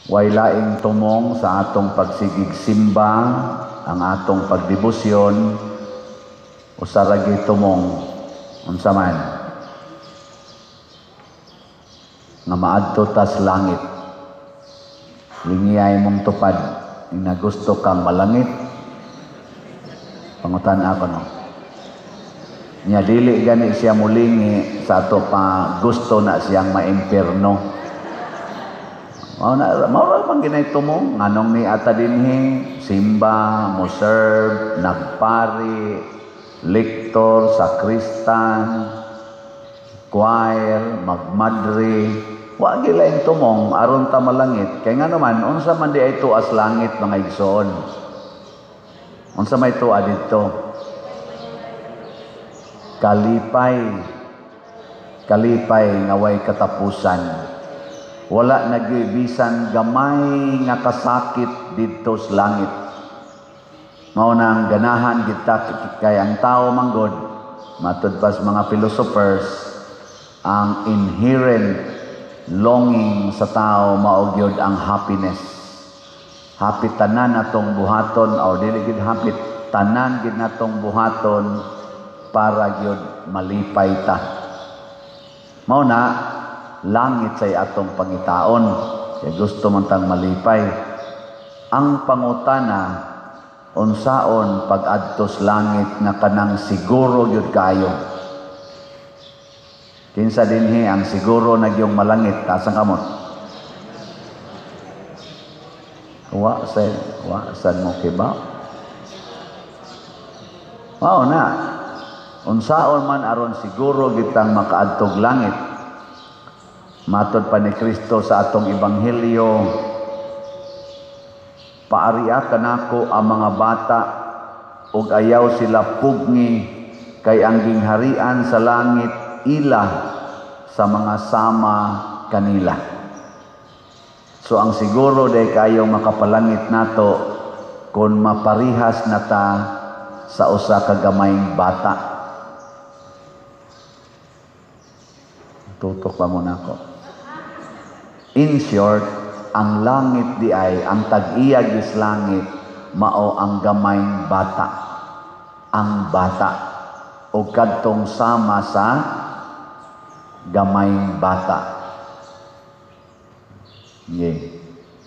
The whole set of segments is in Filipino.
Way laing tumong sa atong pagsigig simba, ang atong pagdebosyon, usaragi tumong unsa man nga maadto tas langit. Lingiyay mong tupad na gusto kang malangit. Pangutan ako no. Nya dili gani siya mulingi sa ato pa gusto na siyang maimperno. Mao man ginay tumong nganong ni ata dinhi simba, mo serve, nagpari, lektor, sakristan, choir, magmadre, wa gilaing tumong aron ta malangit. Kay nga naman unsa man di ay tuas langit mga igsoon. Unsa may tuwa didto? Kalipay nga way katapusan. Wala nagibisan gamay nga kasakit didto sa langit. Mao nang ganahan kita kay ang tao manggod matud pas mga philosophers ang inherent longing sa tao mao gyud ang happiness. Happy tanan atong buhaton o dili gid happy tanan gid natong buhaton para gyud malipay ta. Mao na langit say atong pangitaon kay gusto man tang malipay. Ang pangutana unsaon pag-adtos langit nga kanang siguro gyud kayo. Kinsa dinhi ang siguro nagyong malangit asang kamot? Wa san mo kiba? Mao na unsaon man aron siguro gitang makaadtog langit. Matod pa ni Kristo sa atong ebanghelyo, paariya kanako ang mga bata ug ayaw sila pugni kay ang gingharian sa langit ila sa mga sama kanila. So ang siguro day kayo makapalangit nato kung maparihas na ta sa usa ka gamayng bata. Tutok pa muna ako. In short, ang langit di ay, ang tag-iyag is langit, mao ang gamayng bata. Ang bata. O kadtong sama sa gamayng bata. Yeah.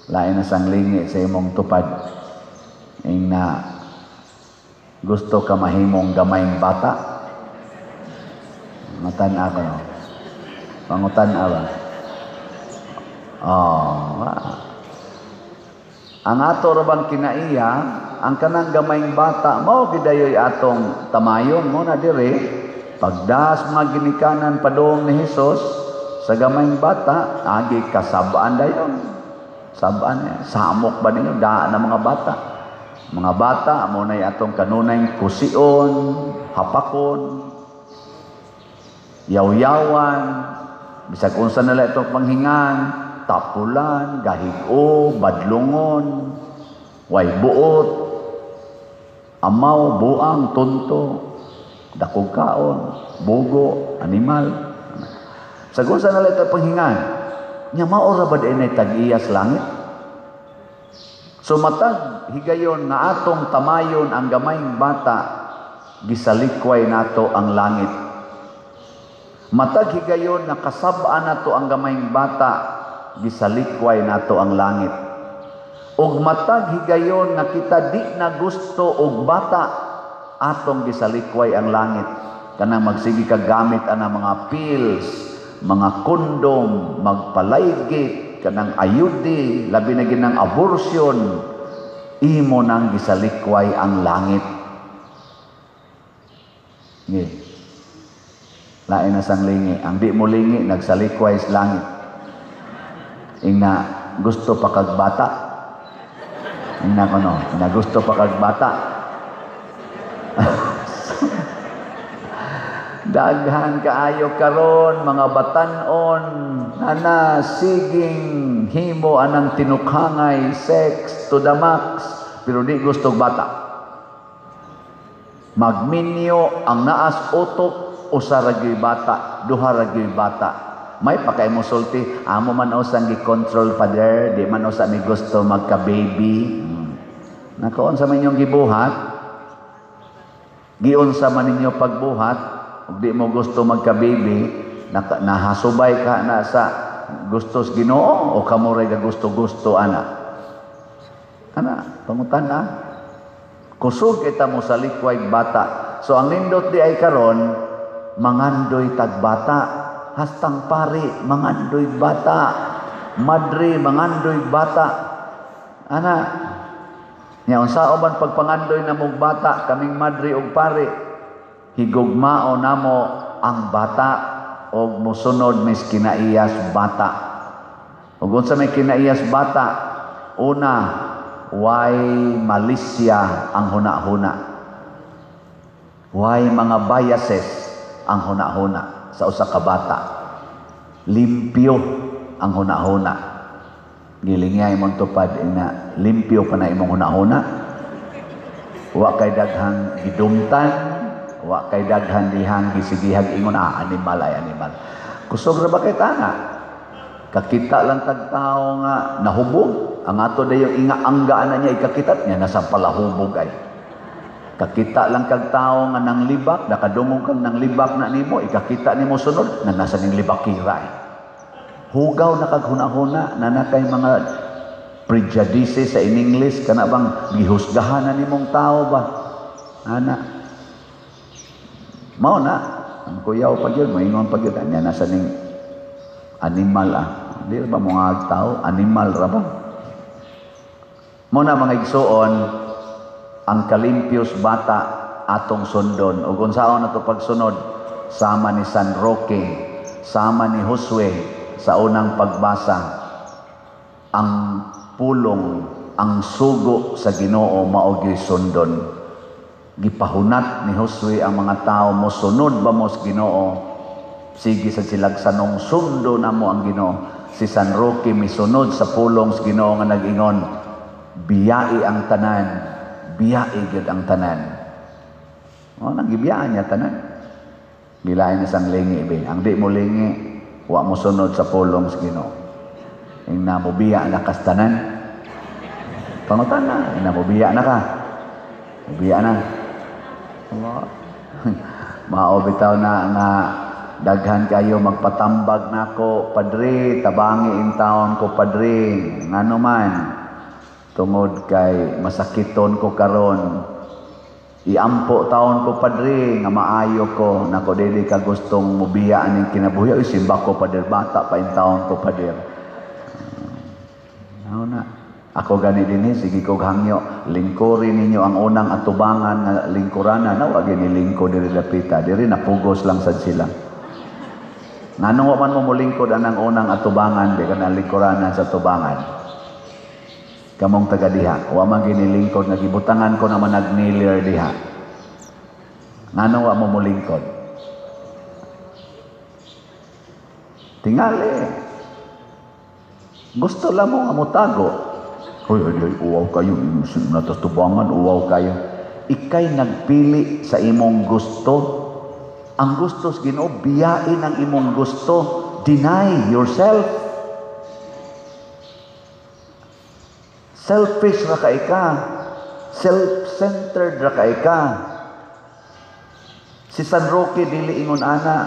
Lain na sang lingi sa imong tupad. Ing na gusto ka mahimong gamayng bata. Matan ako no. Pangutan awa. Ang ato rabang kinaiya, ang kanang gamayng bata, mao gidayoy atong tamayon mo na dire, pagdas mga ginikanan padung ni Hesus sa gamayng bata, agi kasabaan dayon. Sabaan niya, samok ba ninyo, daan na mga bata. Mga bata, amo na atong kanunay kusion, hapakon, yaw-yawan, bisag unsa nila itong panghingan, tapulan, gahigo, badlongon, way buot, amaw, buang, tunto, dakog kaon, bugo, animal. Sa unsa nila itong panghingan, nya maora ba din ay tag-iyas langit? So matag higayon nga atong tamayon ang gamayng bata, gisalikway nato ang langit. Matag higayon na kasab-an nato ang gamayng bata, gisalikway nato ang langit. Ug matag higayon nga kita di na gusto og bata, atong gisalikway ang langit. Kanang magsigi ka gamit ana mga pills, mga kondom, magpalaygit, kanang ayudi, labi na ginang abortion, imo nang gisalikway ang langit. Yeah. Lain na sang lingi. Ang di mo lingi, nagsalikway sa langit. Ing na gusto pa kag bata. Ing na kono, na gusto pa kag bata. Daghan kaayo karon mga batan-on ana siging himo anang tinukhangay sex to the max pero di gusto bata. Magminyo ang naas utok usa ra gyud bata, duha ra gyud bata. May pa kay mo sulti, amo man usang gi-control father, di man usa mi gusto magka-baby. Nakaon sa man inyong gibuhat, giunsa man ninyo pagbuhat, ug di mo gusto magka-baby, nahasubay ka na sa gustos Ginoo o kamo ray gusto-gusto ana. Ana, pangutan na. Kusog kita mo sa likway bata. So ang nindot di ay karon, mangandoy tagbata. Hastang pari, mangandoy bata. Madre, mangandoy bata. Ana, nya unsa man pagpangandoy na mong bata, kaming madre ug pari, higugmao namo ang bata og mosunod mis kinaiyas bata. Ug unsa may kinaiyas bata? Una, way malisya ang huna-huna. Way mga biases ang huna-huna sa usa ka bata. Limpyo ang huna-huna. Gilingay mong tupad na limpyo pa na imong huna-huna. Wa kay daghang gidumtan, wa kay daghan dihang gisigihag ingon animal ay animal. Kusog ra ba kay tana? Kakita lang tag tao nga nahubog. Ang ato dayo inga-anggaan na niya ikakitat niya nasa palahubog ay. Kakita lang kag tao nga nang libak, nakadungog kang nang libak na nimo, ikakita nimo sunod na nasa ning libak kiray. Hugaw na kag huna-huna na nakay mga prejudice sa in English kana bang gihusgahan na nimong tao ba? Ana. Mao na, ang kuyaw pa gyud, moingon pa gyud anya nasa ning animal Di ba mga tao, animal ra ba? Mao na mga igsuon, ang kalimpios bata atong sundon ug unsaon nato pagsunod sama ni San Roque, sama ni Josue sa unang pagbasa, ang pulong, ang sugo sa Ginoo mao gyud sundon. Gipahunat ni Josue ang mga tao mosunod ba mo sa Ginoo, sige sa silagsanong sundo namo ang Ginoo. Si San Roque misunod sa pulong sa Ginoo nga nag-ingon, biyai ang tanan, biyai gid ang tanan. O, nagibiyaan niya tanan. Bilain niya sang lingi, be. Ang di mo lingi, wa mo sunod sa pulong sa Ginoo. Ing na mo biya na kas tanan. Pangutan na, ing na mo biya na ka. Biya na. Allah. Mao bitaw na nga daghan kayo magpatambag nako, padre, tabangi in taon ko padre. Ngano man, tungod kay masakiton ko karon, iampo taon ko padre nga maayo ko nako dili ka gustong mubiya aning kinabuhi oy simba ko pader bata pa in taon ko pader. Na ako gani dinhi sige kog hangyo lingkurin ninyo ang unang atubangan nga lingkuranan na wa gini lingkod diri dapita diri napugos lang sad sila. Nganong wa man mo mulingkod anang unang atubangan di kana lingkuranan sa tubangan. Kamong taga diha, wa man ginilingkod nga gibutangan ko naman nagnilir diha. Nganong wa mo mulingkod? Tingali. Gusto lang mo nga mutago. Hoy, uwaw kayo, natas tubangan, uwaw kayo. Ikay nagpili sa imong gusto. Ang gusto sa Ginoo, biyain ang imong gusto. Deny yourself. Selfish ra ka ika. Self-centered ra ka ika. Si San Roque dili ingon ana,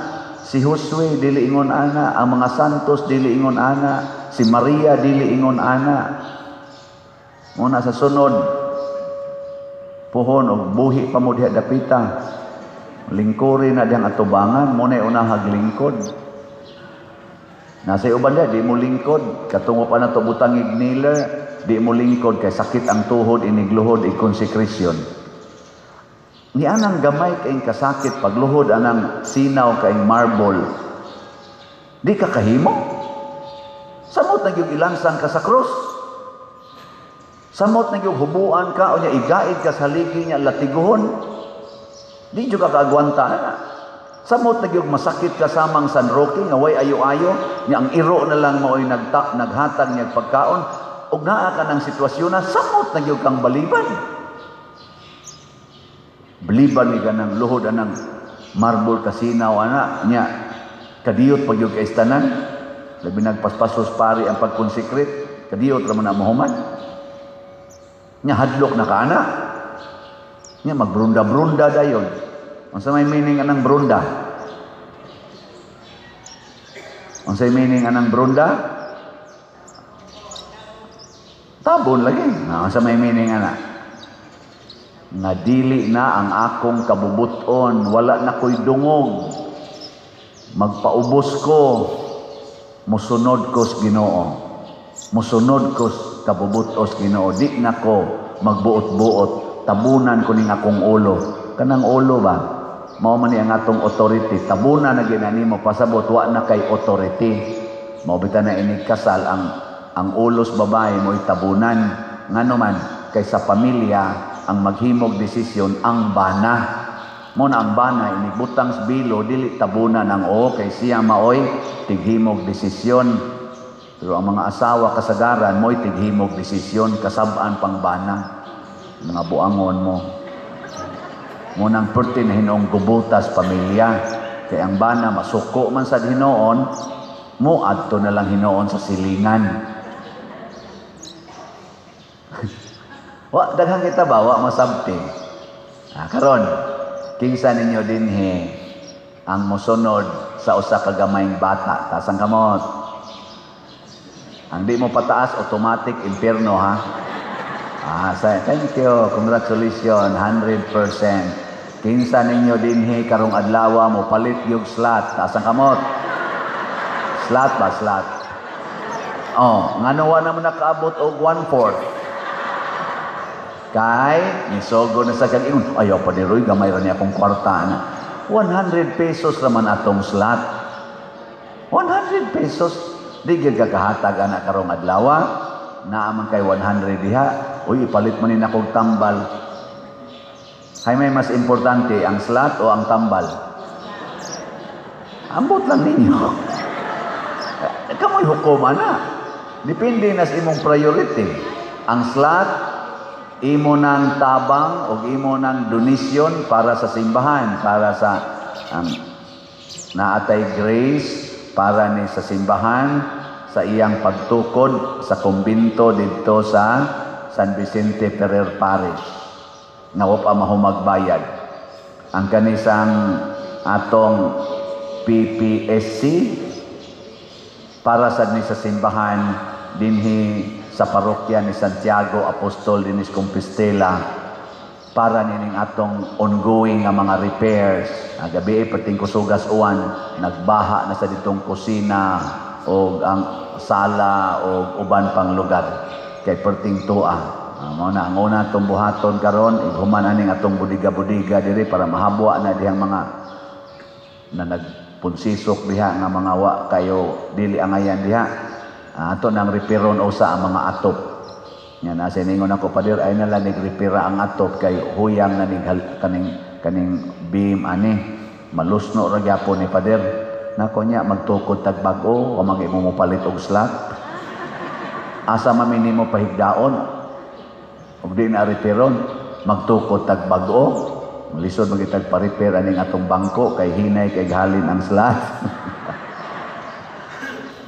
si Josue dili ingon ana, ang mga santos dili ingon ana, si Maria dili ingon ana. Muna sa sunod, puhon o buhi pa mo diha dapita. Lingkuri na diyang atubangan, muna unahag lingkod. Nasa uban diha, di mo lingkod, katungo pa na to butang igniler, di mo lingkod kay sakit ang tuhod inigluhod ikonsekresyon. Ni anang gamay kayong kasakit pagluhod anang sinaw kayong marble. Di ka kahimo. Samot na yung ilansang ka sa krus. Samot na yung hubuan ka o niya igaid ka sa haligi niya latiguhon. Di juga kaagwanta na. Samot na yung masakit ka samang San Roque nga way ayo-ayo niya ang iro na lang mao'y naghatag niya pagkaon. Ug naa ka ng sitwasyon na samot na gyud kang baliban. Baliban ni kanang luhod anang marble kasinaw ana nya kadiyot pag gyud kay istanan. Labi nagpaspasos pari ang pagkonsekret, kadiyot raman na mahuman. Nya hadlok na kaana. Nya magbrunda-brunda dayon. Ang sa may meaning anang brunda? Ang sa meaning anang brunda? Tabon lagi. Ang sa may meaning ana? Nga dili na ang akong kabubuton, wala na ko'y dungog. Magpaubos ko, musunod ko sa Ginoo. Musunod ko sa kabubutos Ginoo. Di na ko magbuot-buot. Tabunan ko ning akong ulo. Kanang ulo ba? Mao man ni ang atong authority. Tabunan na ginani mo pasabot wa na kay authority. Mao bitaw na inig kasal ang ulos babae mo'y tabunan. Ngano man kay sa pamilya ang maghimog desisyon ang bana. Mo na ang bana inibutang sa bilo dili tabunan ang kay siya maoy tighimog desisyon. Pero ang mga asawa kasagaran mo'y tighimog desisyon kasab-an pang bana. Mga buangon mo. Munang perti na hinoong gubutas pamilya. Kaya ang bana masuko man sa hinoon, mo adto na lang hinoon sa silingan. Wa daghang kita ba wa masabti. Karon kinsa ninyo dinhi ang mosunod sa usa ka gamayng bata. Tasang kamot. Ang di mo pataas automatic impierno ha. Thank you. Congratulations 100%. Kinsa ninyo dinhi karong adlaw mo palit yung slot. Tasang kamot. Slot ba slot? Ngano wa naman nakaabot og 1/4. Kay nisogo na sa kag-ingon, ayaw pa ni Roy, gamay ra niya akong kwarta na. 100 pesos raman atong slot. 100 pesos. Di gyud kakahatag ana karong adlaw. Naaman kay 100 diha. Uy, ipalit man ni akong tambal. Hay may mas importante, ang slot o ang tambal? Ambot lang ninyo. Kamoy hukom na. Depende na sa imong priority. Ang slot, imo ng tabang o imo ng donation para sa simbahan, para sa naatay grace para ni sa simbahan sa iyang pagtukod sa kumbinto dito sa San Vicente Ferrer Parish. Nga pa mahumagbayad. Ang kanisang atong PPSC para sa ni sa simbahan dinhi sa parokya ni Santiago Apostol dinis Compostela para nining atong ongoing nga mga repairs. Gabi perting kusugas uwan, nagbaha na sa ditong kusina o ang sala o uban pang lugar. Kay perting tua. Mao na ang una atong buhaton karon, ighuman aning atong budiga-budiga diri para mahabwa na dihang mga na nagpunsisok diha nga mga wa kayo dili angayan diha. Ato nang reparon usa ang mga atop. Nya na siningon ako padir ay na lang repair ang atop kay huyang na ning kaning beam ani malusno ra gyapon ni padir. Nako nya magtukod tag bag-o o magimo mo palit og slot. Asa man minimo pahigdaon ug di na reparon magtukod tag bag-o. Lisod magitag pa-repair aning atong bangko kay hinay kay halin ang slot.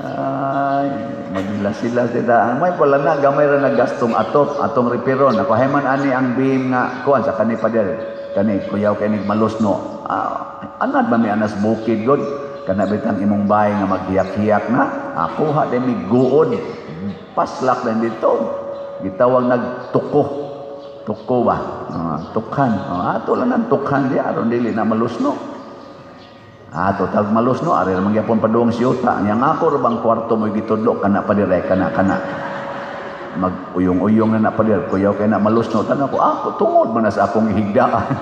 Ay, magila-sila sila. May pala na, gamay ra naggastong atong reparon. Napahiman ani ang beam nga, kuwan sa kani pa der. Kani, kuyaw kay malusno. Anad ba may anas bukid god? Kanabitang imong bahay nga maghiyak-hiyak na. Ako ha, din may guod. Paslak din dito. Gitawag nagtuko. Tuko ba? Tukhan. Ato lang ang tukhan di, aron dili na malusno. Tag malus no, ari man gyapon paduong siyota. Yang ako ra bang kwarto mo gitudlo kana pa dire kana. Mag-uyong-uyong na pa dire. Kuyaw kay na malus no tan ako tungod man sa akong higdaan.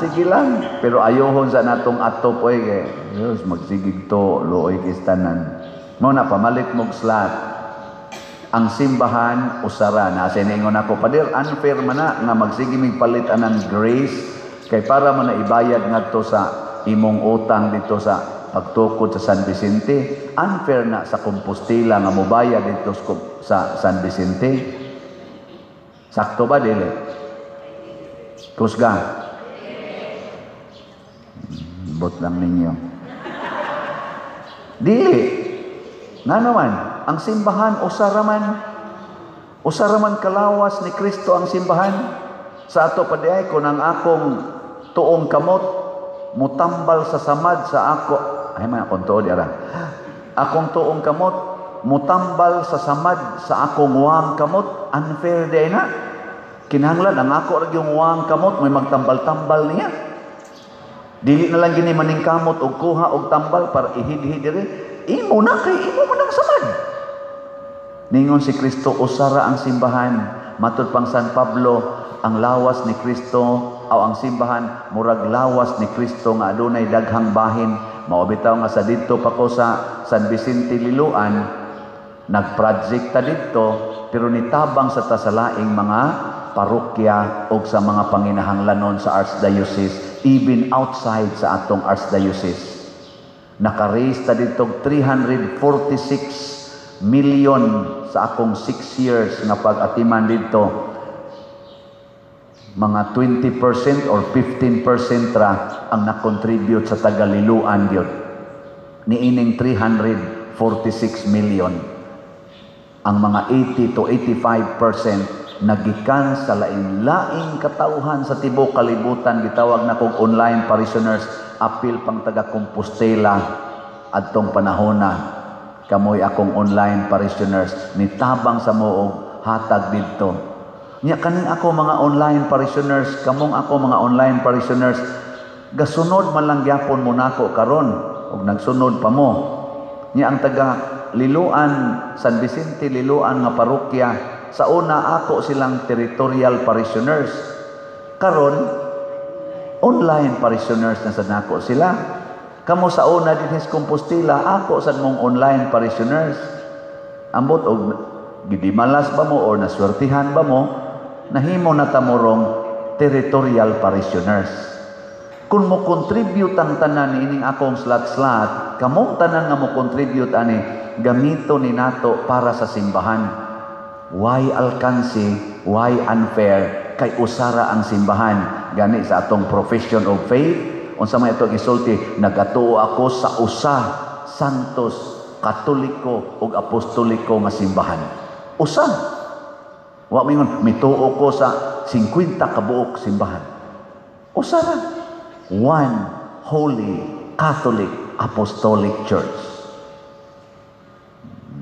Sige lang. Pero ayohon sa natong atop oy kay Diyos magsigig to looy kistanan. Mo na pamalit mog slot. Ang simbahan usara na siningon ako padir unfair man na nga magsige mig palit anang grace. Kay para man na ibayad ngadto sa imong utang dito sa pagtukod sa San Vicente, unfair na sa Compostela nga mobayad dito sa San Vicente. Sakto ba dili? Kusga. Bot lang ninyo. Dili. Nga naman, ang simbahan, usaraman kalawas ni Kristo ang simbahan. Sa ato padiay, kung ang akong tuong kamot, mutambal sa samad sa ako, ay man akong tuod, akong tuong kamot, mutambal sa samad sa akong uwang kamot, unfair day na. Kinahanglan, ang ako rin yung uwang kamot, may magtambal-tambal niya. Dili na lang gini maning kamot, o kuha, o tambal, para ihid-hid rin. Imo na samad. Ningon si Kristo, usara ang simbahan. Matud pang San Pablo, ang lawas ni Kristo, o ang simbahan, murag lawas ni Kristo, nga adunay daghang bahin. Maubitaw nga sa dito pa ko sa San Vicente Liloan, nagproject ta dito, pero nitabang sa tasalaing mga parokya o sa mga panginahanglanon sa Archdiocese, even outside sa atong Archdiocese. Naka-raise ta dito 346 million sa akong 6 years nga pag-atiman dito. Mga 20% or 15% ra ang na-contribute sa Tagaliluan yun. Niining 346 million. Ang mga 80 to 85% nagikan sa laing-laing katauhan sa tibok kalibutan. Gitawag na kong online parishioners, apil pang taga Compostela adtong panahon na. Kamoy akong online parishioners, nitabang sa moog hatag dito. Nya kaning ako mga online parishioners, kamong ako mga online parishioners, gasunod man lang gyapon mo nako karon ug nagsunod pa mo. Nya ang taga Liloan, San Vicente Liloan nga parokya, sa una ako silang territorial parishioners. Karon online parishioners na sa nako sila. Kamo sa una din sa Compostela, ako sa mong online parishioners. Ambot og gidimalas ba mo o naswertihan ba mo, nahimo na tamorong territorial parishioners. Kung mo contribute ang tanan ining akong slat-slat, kamong tanan nga mo contribute ani, gamito ni nato para sa simbahan. Why alkansi, why unfair, kay usara ang simbahan. Gani sa atong profession of faith, unsa man itong isulti, nagatuo ako sa usa, santos, katoliko ug apostoliko nga simbahan. Usa. Wa mingon mituo ko sa 50 kabuok simbahan. Usa ra. One Holy Catholic Apostolic Church.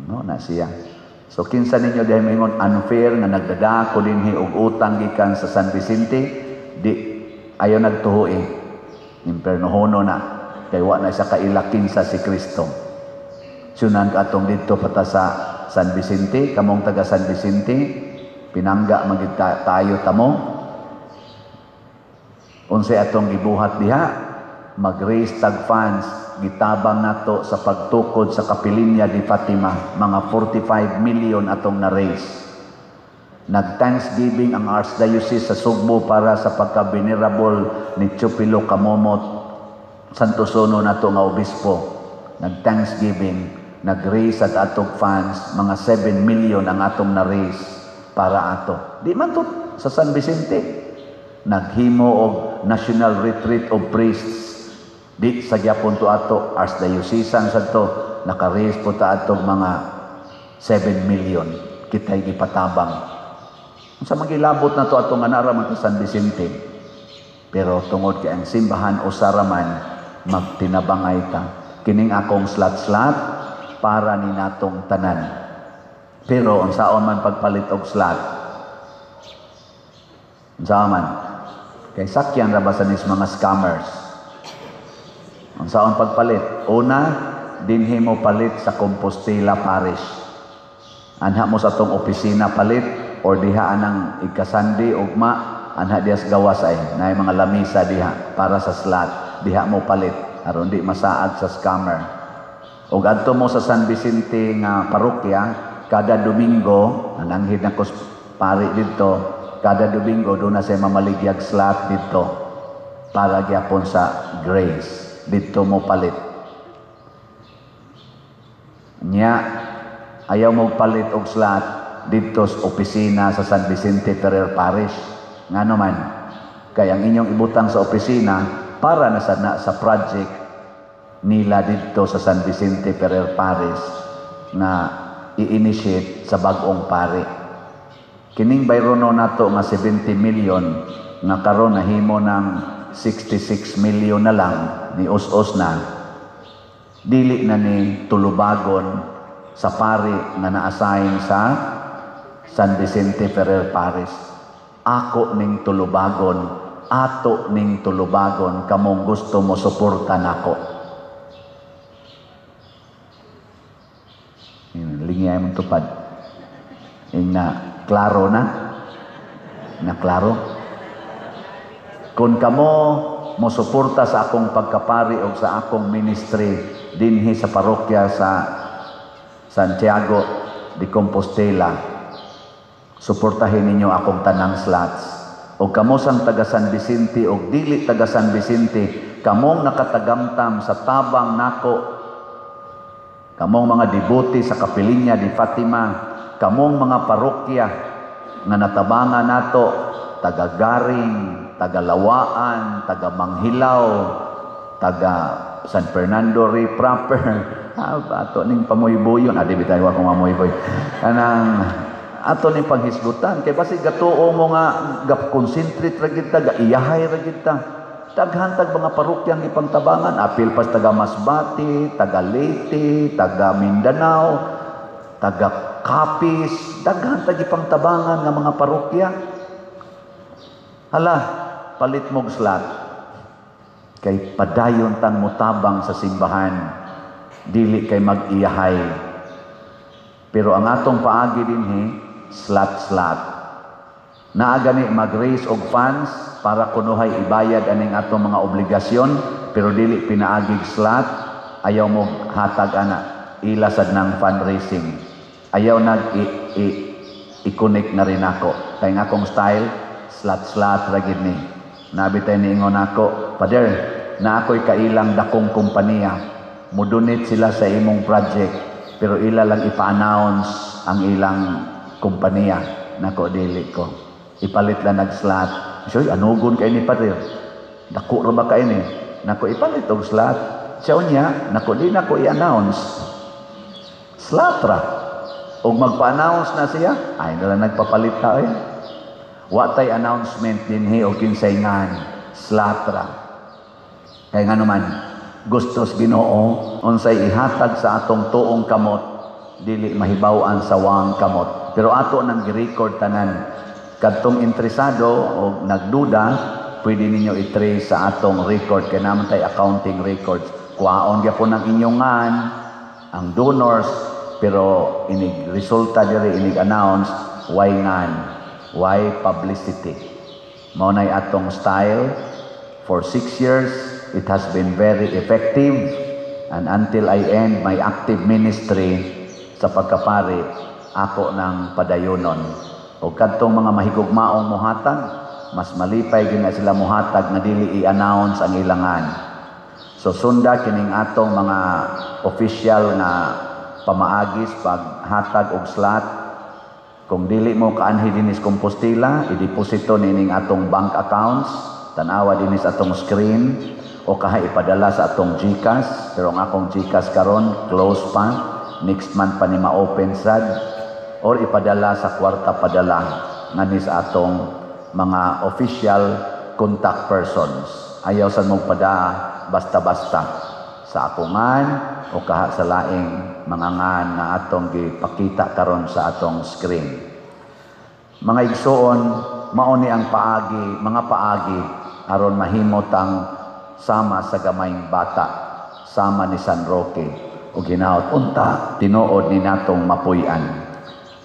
No na siya. So kinsa ninyo dahil mingon unfair nga nagdadako dinhi og utang gikan sa San Vicente, di ayo nagtuhoy. Impernohono na kay wa na siya kailakin sa si Kristo. Sunan ka atong dito pata sa San Vicente, kamong taga San Vicente, pinangga magid tayo tamo. Unsay atong gibuhat diha, mag-raise tag funds, gitabang nato sa pagtukod sa Kapilinya di Fatima, mga 45 million atong na-raise. Nag-thanksgiving ang Archdiocese sa Sugbo para sa pagka-venerable ni Chupilo Kamomot, Santosono nato nga obispo. Nag-thanksgiving, nag-raise at atong funds, mga 7 million ang atong na-raise para ato. Di man to sa San Vicente, naghimo og National Retreat of Priests. Di sa gyapon to ato, Archdiocesan sa to, naka-raise po ta atong mga 7 million. Kita'y gipatabang. Sa magilabot na to atong anaraman sa San Vicente. Pero tungod kay ang simbahan o saraman, magtinabangay ta. Kining akong slat-slat para ni natong tanan. Pero unsaon man pagpalit og slat? Unsaon man? Kay sakyan ra ba sa nis mga scammers? Unsaon pagpalit? Una, dinhi mo palit sa Compostela Parish. Anha mo sa tong opisina palit, or diha anang ikasandi ugma anha dias gawas ay nay mga lamisa diha para sa slot diha mo palit aron di masaad sa scammer. Ug adto mo sa San Vicente nga parokya kada Domingo, nananghid na kos pari dito, kada Domingo do na say mamaligyag slot dito para gyapon sa grace. Dito mo palit. Nya ayaw mo palit og slot dito sa opisina sa San Vicente Ferrer Parish. Ngano man, kaya ang inyong ibutang sa opisina para na sa project nila dito sa San Vicente Ferrer Parish na i-initiate sa bagong pari. Kining bayrono nato nga 70 million nga karon nahimo ng 66 million na lang ni us-us na. Dili na ni tulubagon sa pari nga na-assign sa San Vicente Ferrer Parish. Ako ning tulubagon, ato ning tulubagon, kamong gusto mo suportan ako. Lingay mong tupad. Na klaro na? Na klaro? Kung kamo mo suporta sa akong pagkapari o sa akong ministry dinhi sa parokya sa Santiago de Compostela, suportahin ninyo akong tanang slots. O kamo sang taga San Vicente o dili taga San Vicente, kamong nakatagamtam sa tabang nako, kamong mga devote sa Kapilinya di Fatima, kamong mga parokya nga natabangan nato, taga Garing, taga Lawaan, taga Manghilaw, taga San Fernando Rey proper, ato ning pamoyboyon, di bitay wa ko mamoyboy. Kanang ato ning panghisgutan kay basi gatuo mo nga ga-concentrate ra gid ta, ga-iyahay ra gid ta. Daghantag mga parokyang ipangtabangan, apil pas taga Masbate, taga Leyte, taga Mindanao, taga Capiz, daghantag ipangtabangan nga mga parokya. Hala, palit mog slot. Kay padayon tang mutabang sa simbahan, dili kay mag-iyahay. Pero ang atong paagi dinhi, slot. Naa gani mag-raise og funds para kunuhay ibayad aning atong mga obligasyon, pero dili pinaagig slot, ayaw mo hatag ana, ila sad nang fundraising. Ayaw nag i-connect na rin ako. Kay nga akong style, slot ra gid ni. Nabitay niingon ako, Father, na ako'y kailang dakong kumpanya. Mudunit sila sa imong project, pero ila lang ipa-announce ang ilang kumpanya. Nako, dili ko. Ipalit lang nag-slot. So, anugon kayo ni Father. Dako ra ba kayo ni? Nako, ipalit og slot. Siya niya, nako, di nako i-announce. Slot ra. O magpa-announce na siya, ay na lang nagpapalit tayo. Watay announcement dinhi o kinsayngan, slatra. Kaya nga naman, gustos Ginoo, unsay ihatag sa atong tuong kamot, dili mahibaw-an sa wang kamot. Pero ato nang gi-record tanan. Kadtong interesado o nagduda, pwede ninyo i-trace sa atong record, kaya naman tayo accounting records. Kuhaon gyapon ang inyongan, ang donors, pero inig resulta diri inig announce, why ngan? Why publicity? Maunay atong style. For 6 years, it has been very effective. And until I end my active ministry sa pagkapari, ako ng padayonon. O kadtong mga mahigugmaong muhatag, mas malipay gina sila muhatag na dili i-announce ang ilangan. So sunda kining atong mga official na pamaagis paghatag og slot. Kung dili mo kaanhi dinis Compostela, i-deposito nining atong bank accounts, tanawa dinis atong screen, o kaha ipadala sa atong GCash. Pero ang akong GCash karon close pa, next month pa ni ma-open sad, or ipadala sa kwarta padala ngani sa atong mga official contact persons. Ayaw sa mong pada basta-basta sa akungan o kaha sa laing mga ngan na atong gipakita karon sa atong screen. Mga igsoon, mauni ang paagi, mga paagi aron mahimot ang sama sa gamayng bata, sama ni San Roque o ginaot unta tinuod ni natong mapuy-an.